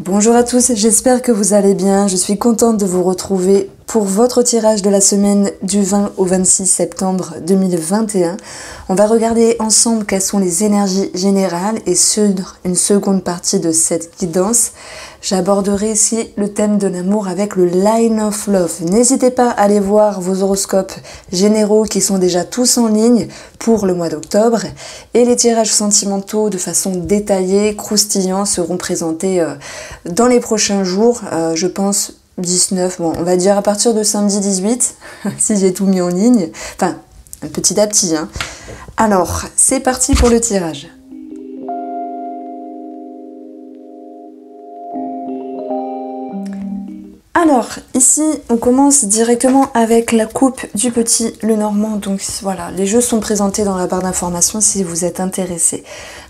Bonjour à tous, j'espère que vous allez bien. Je suis contente de vous retrouver pour votre tirage de la semaine du 20 au 26 septembre 2021. On va regarder ensemble quelles sont les énergies générales et sur une seconde partie de cette guidance, j'aborderai ici le thème de l'amour avec le Line of Love. N'hésitez pas à aller voir vos horoscopes généraux qui sont déjà tous en ligne pour le mois d'octobre et les tirages sentimentaux de façon détaillée, croustillants seront présentés dans les prochains jours, je pense 19, bon on va dire à partir de samedi 18, si j'ai tout mis en ligne, enfin petit à petit. Alors, c'est parti pour le tirage. Alors, ici, on commence directement avec la coupe du petit Lenormand. Donc voilà, les jeux sont présentés dans la barre d'informations si vous êtes intéressés.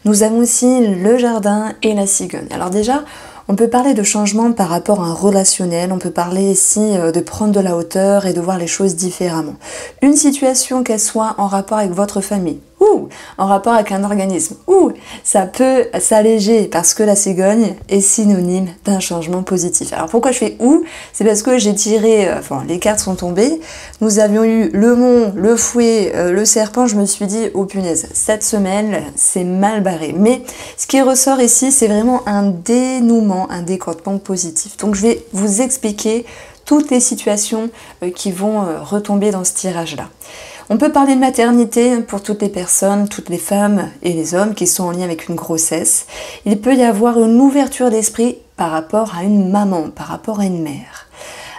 Nous avons ici le jardin et la cigogne. Alors déjà, on peut parler de changement par rapport à un relationnel, on peut parler ici de prendre de la hauteur et de voir les choses différemment. Une situation qu'elle soit en rapport avec votre famille, ou en rapport avec un organisme, ou ça peut s'alléger parce que la cigogne est synonyme d'un changement positif. Alors pourquoi je fais ou? C'est parce que j'ai tiré, les cartes sont tombées, nous avions eu le mont, le fouet, le serpent, je me suis dit, oh punaise, cette semaine, c'est mal barré. Mais ce qui ressort ici, c'est vraiment un dénouement, un décantement positif. Donc je vais vous expliquer toutes les situations qui vont retomber dans ce tirage-là. On peut parler de maternité pour toutes les personnes, toutes les femmes et les hommes qui sont en lien avec une grossesse. Il peut y avoir une ouverture d'esprit par rapport à une maman, par rapport à une mère.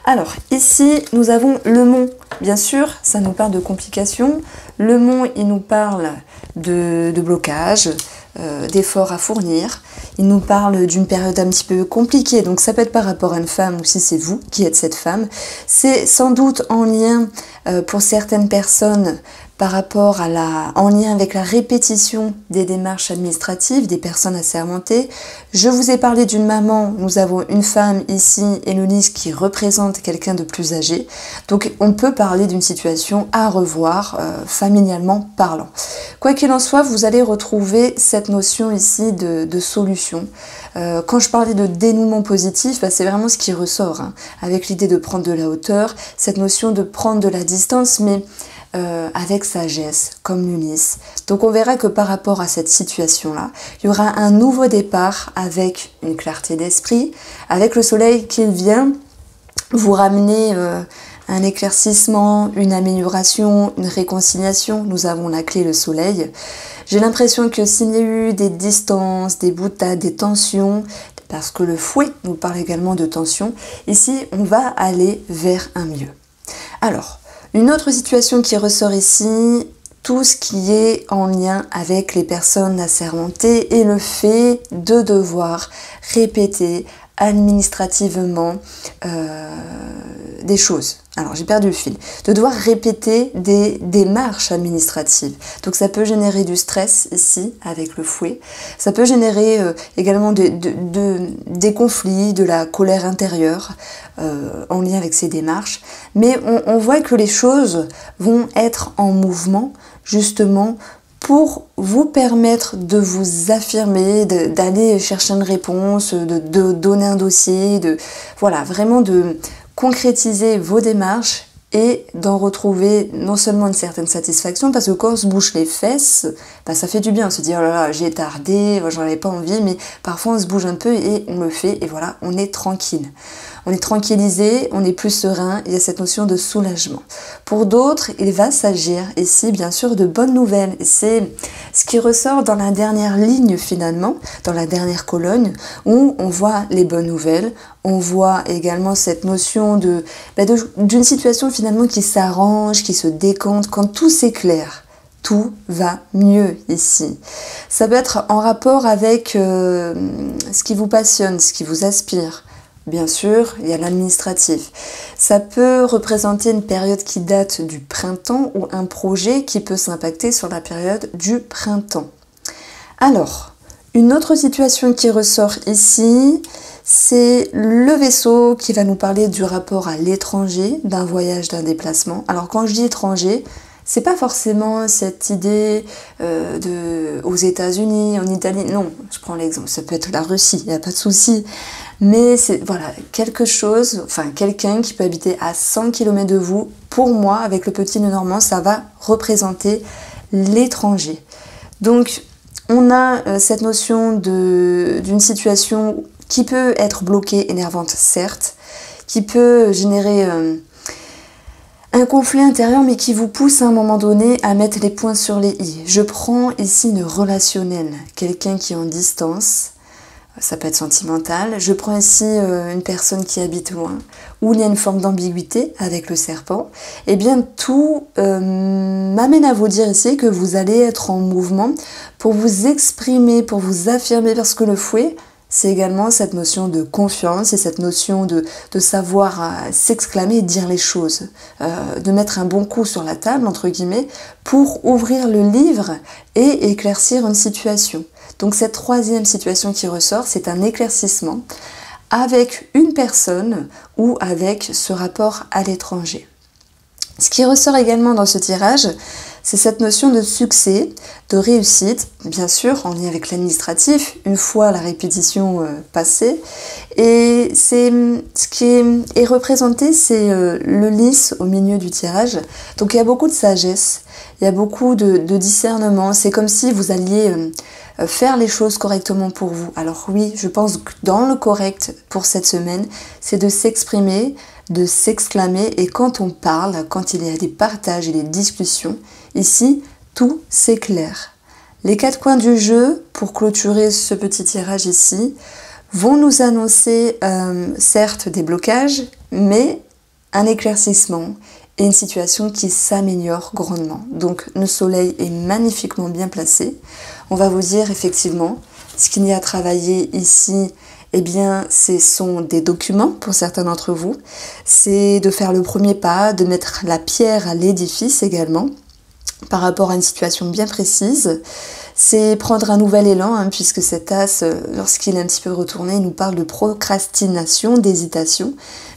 Alors ici, nous avons le mont. Bien sûr, ça nous parle de complications. Le mont, il nous parle de blocage, d'efforts à fournir. Il nous parle d'une période un petit peu compliquée, donc ça peut être par rapport à une femme ou si c'est vous qui êtes cette femme. C'est sans doute en lien pour certaines personnes par rapport à en lien avec la répétition des démarches administratives, des personnes assermentées. Je vous ai parlé d'une maman, nous avons une femme ici, Héloïse, qui représente quelqu'un de plus âgé. Donc on peut parler d'une situation à revoir, familialement parlant. Quoi qu'il en soit, vous allez retrouver cette notion ici de solution. Quand je parlais de dénouement positif, c'est vraiment ce qui ressort, avec l'idée de prendre de la hauteur, cette notion de prendre de la distance, mais avec sagesse, comme l'Ulysse. Donc on verra que par rapport à cette situation-là, il y aura un nouveau départ avec une clarté d'esprit, avec le soleil qui vient vous ramener un éclaircissement, une amélioration, une réconciliation. Nous avons la clé, le soleil. J'ai l'impression que s'il y a eu des distances, des boutades, des tensions, parce que le fouet nous parle également de tension, ici on va aller vers un mieux. Alors, une autre situation qui ressort ici, tout ce qui est en lien avec les personnes assermentées et le fait de devoir répéter administrativement des choses. Alors j'ai perdu le fil. De devoir répéter des démarches administratives. Donc ça peut générer du stress ici avec le fouet. Ça peut générer également des conflits, de la colère intérieure en lien avec ces démarches. Mais on voit que les choses vont être en mouvement justement pour vous permettre de vous affirmer, d'aller chercher une réponse, de donner un dossier, vraiment de concrétiser vos démarches et d'en retrouver non seulement une certaine satisfaction, parce que quand on se bouche les fesses, ça fait du bien, on se dit oh là là j'ai tardé, j'en avais pas envie, mais parfois on se bouge un peu et on le fait et voilà, on est tranquille. On est tranquillisé, on est plus serein, il y a cette notion de soulagement. Pour d'autres, il va s'agir ici bien sûr de bonnes nouvelles. C'est ce qui ressort dans la dernière ligne finalement, dans la dernière colonne, où on voit les bonnes nouvelles, on voit également cette notion d'une situation finalement qui s'arrange, qui se décante, quand tout s'éclaire. Tout va mieux ici. Ça peut être en rapport avec ce qui vous passionne, ce qui vous aspire. Bien sûr, il y a l'administratif. Ça peut représenter une période qui date du printemps ou un projet qui peut s'impacter sur la période du printemps. Alors, une autre situation qui ressort ici, c'est le vaisseau qui va nous parler du rapport à l'étranger, d'un voyage, d'un déplacement. Alors quand je dis étranger, c'est pas forcément cette idée aux États-Unis, en Italie. Non, je prends l'exemple, ça peut être la Russie, il n'y a pas de souci. Mais c'est voilà, quelque chose, enfin quelqu'un qui peut habiter à 100 km de vous. Pour moi, avec le petit Lenormand, ça va représenter l'étranger. Donc, on a cette notion d'une situation qui peut être bloquée, énervante, certes, qui peut générer un conflit intérieur, mais qui vous pousse à un moment donné à mettre les points sur les i. Je prends ici une relationnelle, quelqu'un qui est en distance, ça peut être sentimental. Je prends ici une personne qui habite loin, où il y a une forme d'ambiguïté avec le serpent. Eh bien, tout m'amène à vous dire ici que vous allez être en mouvement pour vous exprimer, pour vous affirmer, parce que le fouet, c'est également cette notion de confiance et cette notion de savoir s'exclamer et dire les choses, de mettre un bon coup sur la table, entre guillemets, pour ouvrir le livre et éclaircir une situation. Donc cette troisième situation qui ressort, c'est un éclaircissement avec une personne ou avec ce rapport à l'étranger. Ce qui ressort également dans ce tirage, c'est cette notion de succès, de réussite, bien sûr en lien avec l'administratif, une fois la répétition passée. Et c'est ce qui est représenté, c'est le lys au milieu du tirage. Donc il y a beaucoup de sagesse, il y a beaucoup de discernement. C'est comme si vous alliez faire les choses correctement pour vous. Alors oui, je pense que dans le correct pour cette semaine, c'est de s'exprimer, de s'exclamer, et quand on parle, quand il y a des partages et des discussions, ici, tout s'éclaire. Les 4 coins du jeu, pour clôturer ce petit tirage ici, vont nous annoncer certes des blocages, mais un éclaircissement et une situation qui s'améliore grandement. Donc le soleil est magnifiquement bien placé. On va vous dire effectivement, ce qu'il y a à travailler ici, eh bien, ce sont des documents pour certains d'entre vous. C'est de faire le premier pas, de mettre la pierre à l'édifice également, par rapport à une situation bien précise. C'est prendre un nouvel élan, puisque cet as, lorsqu'il est un petit peu retourné, il nous parle de procrastination, d'hésitation.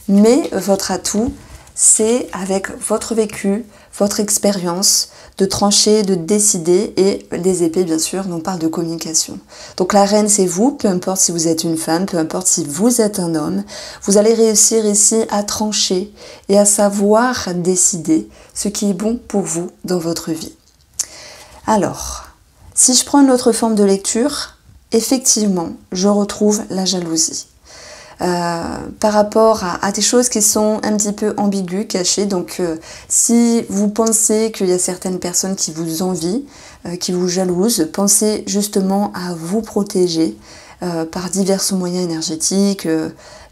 Mais votre atout, c'est avec votre vécu, votre expérience, de trancher, de décider, et les épées, bien sûr, nous parlent de communication. Donc la reine, c'est vous, peu importe si vous êtes une femme, peu importe si vous êtes un homme, vous allez réussir ici à trancher et à savoir décider ce qui est bon pour vous dans votre vie. Alors, si je prends une autre forme de lecture, effectivement, je retrouve la jalousie. Par rapport à des choses qui sont un petit peu ambiguës, cachées. Donc si vous pensez qu'il y a certaines personnes qui vous envient, qui vous jalousent, pensez justement à vous protéger par divers moyens énergétiques,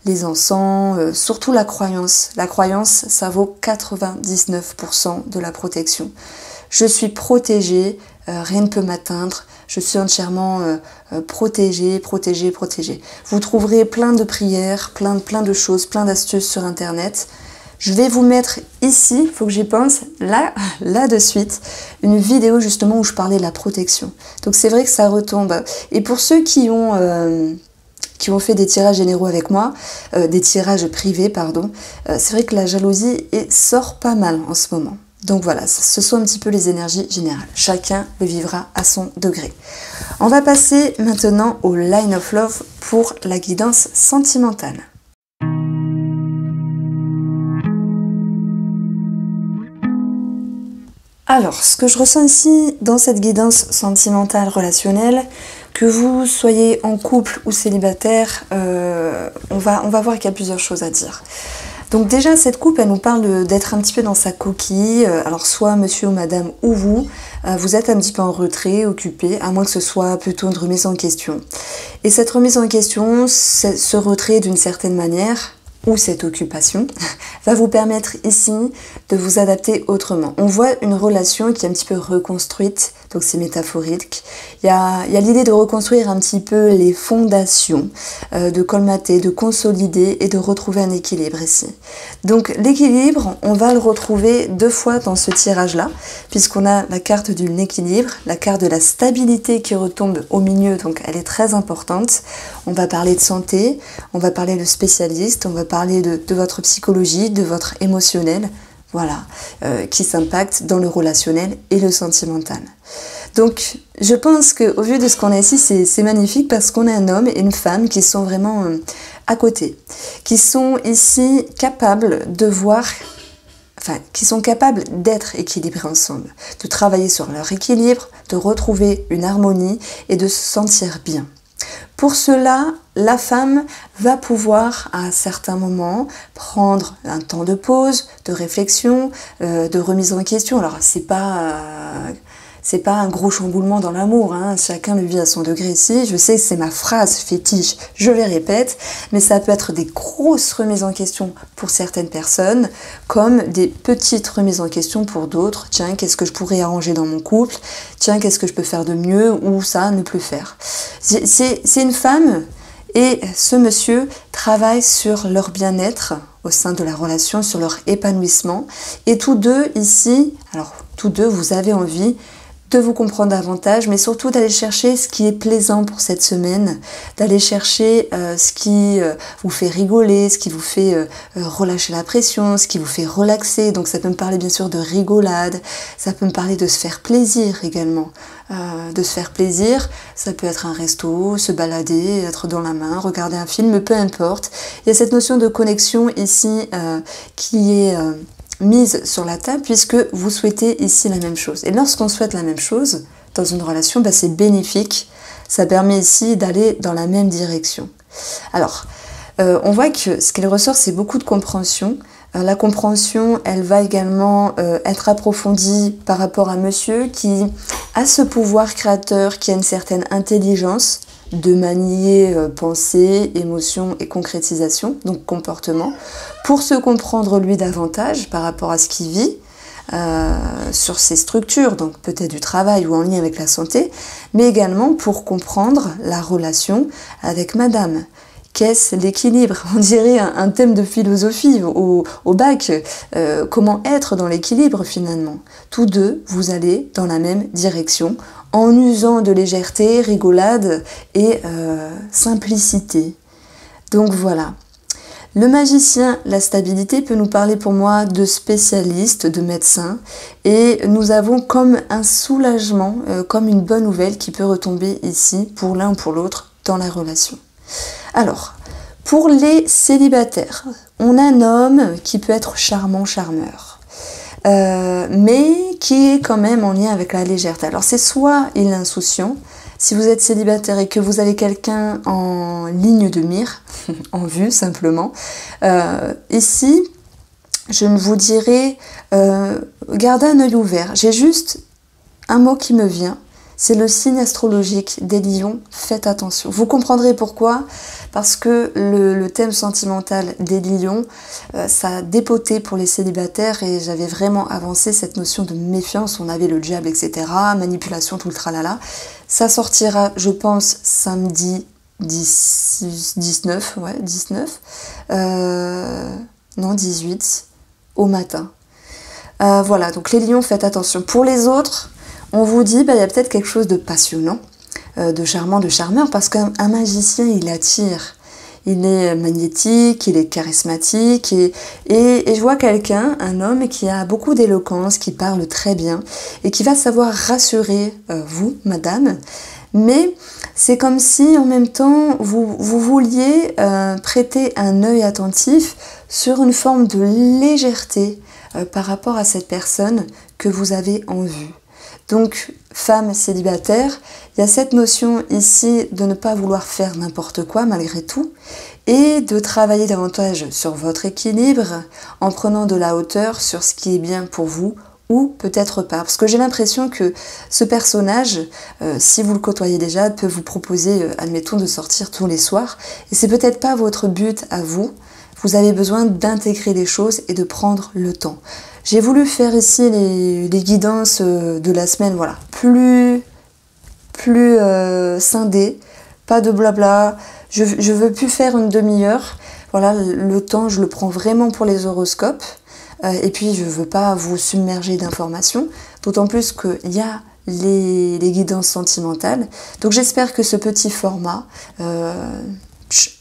les encens, surtout la croyance. La croyance, ça vaut 99% de la protection. Je suis protégée, rien ne peut m'atteindre. Je suis entièrement protégée. Vous trouverez plein de prières, plein de choses, plein d'astuces sur internet. Je vais vous mettre ici, il faut que j'y pense, là de suite, une vidéo justement où je parlais de la protection. Donc c'est vrai que ça retombe. Et pour ceux qui ont fait des tirages généraux avec moi, des tirages privés, pardon, c'est vrai que la jalousie sort pas mal en ce moment. Donc voilà, ce sont un petit peu les énergies générales. Chacun le vivra à son degré. On va passer maintenant au Line of Love pour la guidance sentimentale. Alors, ce que je ressens ici dans cette guidance sentimentale relationnelle, que vous soyez en couple ou célibataire, on va voir qu'il y a plusieurs choses à dire. Donc déjà, cette coupe, elle nous parle d'être un petit peu dans sa coquille. Alors soit monsieur ou madame ou vous êtes un petit peu en retrait, occupé, à moins que ce soit plutôt une remise en question. Et cette remise en question, ce retrait d'une certaine manière, ou cette occupation, va vous permettre ici de vous adapter autrement. On voit une relation qui est un petit peu reconstruite, donc c'est métaphorique. Il y a l'idée de reconstruire un petit peu les fondations, de colmater, de consolider et de retrouver un équilibre ici. Donc l'équilibre, on va le retrouver 2 fois dans ce tirage-là, puisqu'on a la carte de l'équilibre, la carte de la stabilité qui retombe au milieu, donc elle est très importante. On va parler de santé, on va parler de spécialiste, on va parler de votre psychologie, de votre émotionnel, voilà, qui s'impacte dans le relationnel et le sentimental. Donc, je pense qu'au vu de ce qu'on a ici, c'est magnifique parce qu'on a un homme et une femme qui sont vraiment à côté, qui sont ici capables de voir, enfin, qui sont capables d'être équilibrés ensemble, de travailler sur leur équilibre, de retrouver une harmonie et de se sentir bien. Pour cela, la femme va pouvoir à certains moments prendre un temps de pause, de réflexion, de remise en question. Alors c'est pas un gros chamboulement dans l'amour, hein. Chacun le vit à son degré ici. Je sais que c'est ma phrase fétiche, je les répète, mais ça peut être des grosses remises en question pour certaines personnes, comme des petites remises en question pour d'autres. Tiens, qu'est-ce que je pourrais arranger dans mon couple? Tiens, qu'est-ce que je peux faire de mieux ou ça, ne plus faire? C'est une femme et ce monsieur travaille sur leur bien-être au sein de la relation, sur leur épanouissement. Et tous deux ici, alors tous deux, vous avez envie de vous comprendre davantage, mais surtout d'aller chercher ce qui est plaisant pour cette semaine, d'aller chercher ce qui vous fait rigoler, ce qui vous fait relâcher la pression, ce qui vous fait relaxer. Donc ça peut me parler bien sûr de rigolade, ça peut me parler de se faire plaisir également. De se faire plaisir, ça peut être un resto, se balader, être dans la main, regarder un film, peu importe. Il y a cette notion de connexion ici qui est mise sur la table puisque vous souhaitez ici la même chose. Et lorsqu'on souhaite la même chose dans une relation, c'est bénéfique. Ça permet ici d'aller dans la même direction. Alors, on voit que ce qu'il ressort, c'est beaucoup de compréhension. La compréhension, elle va également être approfondie par rapport à monsieur qui a ce pouvoir créateur, qui a une certaine intelligence de manier pensée, émotion et concrétisation, donc comportement, pour se comprendre lui davantage par rapport à ce qu'il vit, sur ses structures, donc peut-être du travail ou en lien avec la santé, mais également pour comprendre la relation avec madame. Qu'est-ce l'équilibre? On dirait un thème de philosophie au bac. Comment être dans l'équilibre finalement? Tous deux, vous allez dans la même direction en usant de légèreté, rigolade et simplicité. Donc voilà. Le magicien, la stabilité, peut nous parler pour moi de spécialistes, de médecins, et nous avons comme un soulagement, comme une bonne nouvelle qui peut retomber ici pour l'un ou pour l'autre dans la relation. Alors, pour les célibataires, on a un homme qui peut être charmant, charmeur, mais qui est quand même en lien avec la légèreté. Alors c'est soit il est insouciant, si vous êtes célibataire et que vous avez quelqu'un en ligne de mire, en vue simplement, ici, je ne vous dirai, gardez un œil ouvert. J'ai juste un mot qui me vient. C'est le signe astrologique des lions, faites attention. Vous comprendrez pourquoi, parce que le thème sentimental des lions, ça a dépoté pour les célibataires et j'avais vraiment avancé cette notion de méfiance. On avait le diable, etc., manipulation, tout le tralala. Ça sortira, je pense, samedi 19, non 18, au matin. Voilà, donc les lions, faites attention. Pour les autres, on vous dit, il y a peut-être quelque chose de passionnant, de charmant, de charmeur, parce qu'un magicien, il attire. Il est magnétique, il est charismatique, et je vois quelqu'un, un homme qui a beaucoup d'éloquence, qui parle très bien, et qui va savoir rassurer vous, madame, mais c'est comme si en même temps, vous vouliez prêter un œil attentif sur une forme de légèreté par rapport à cette personne que vous avez en vue. Donc, femme célibataire, il y a cette notion ici de ne pas vouloir faire n'importe quoi malgré tout et de travailler davantage sur votre équilibre en prenant de la hauteur sur ce qui est bien pour vous ou peut-être pas. Parce que j'ai l'impression que ce personnage, si vous le côtoyez déjà, peut vous proposer, admettons, de sortir tous les soirs et c'est peut-être pas votre but à vous. Vous avez besoin d'intégrer les choses et de prendre le temps. J'ai voulu faire ici les guidances de la semaine, voilà, plus scindées, pas de blabla. Je veux plus faire une demi-heure. Voilà, le temps, je le prends vraiment pour les horoscopes. Et puis, je veux pas vous submerger d'informations, d'autant plus qu'il y a les guidances sentimentales. Donc, j'espère que ce petit format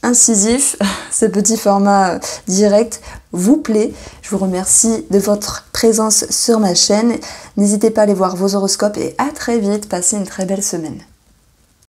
incisif, ce petit format direct vous plaît. Je vous remercie de votre présence sur ma chaîne. N'hésitez pas à aller voir vos horoscopes et à très vite. Passez une très belle semaine.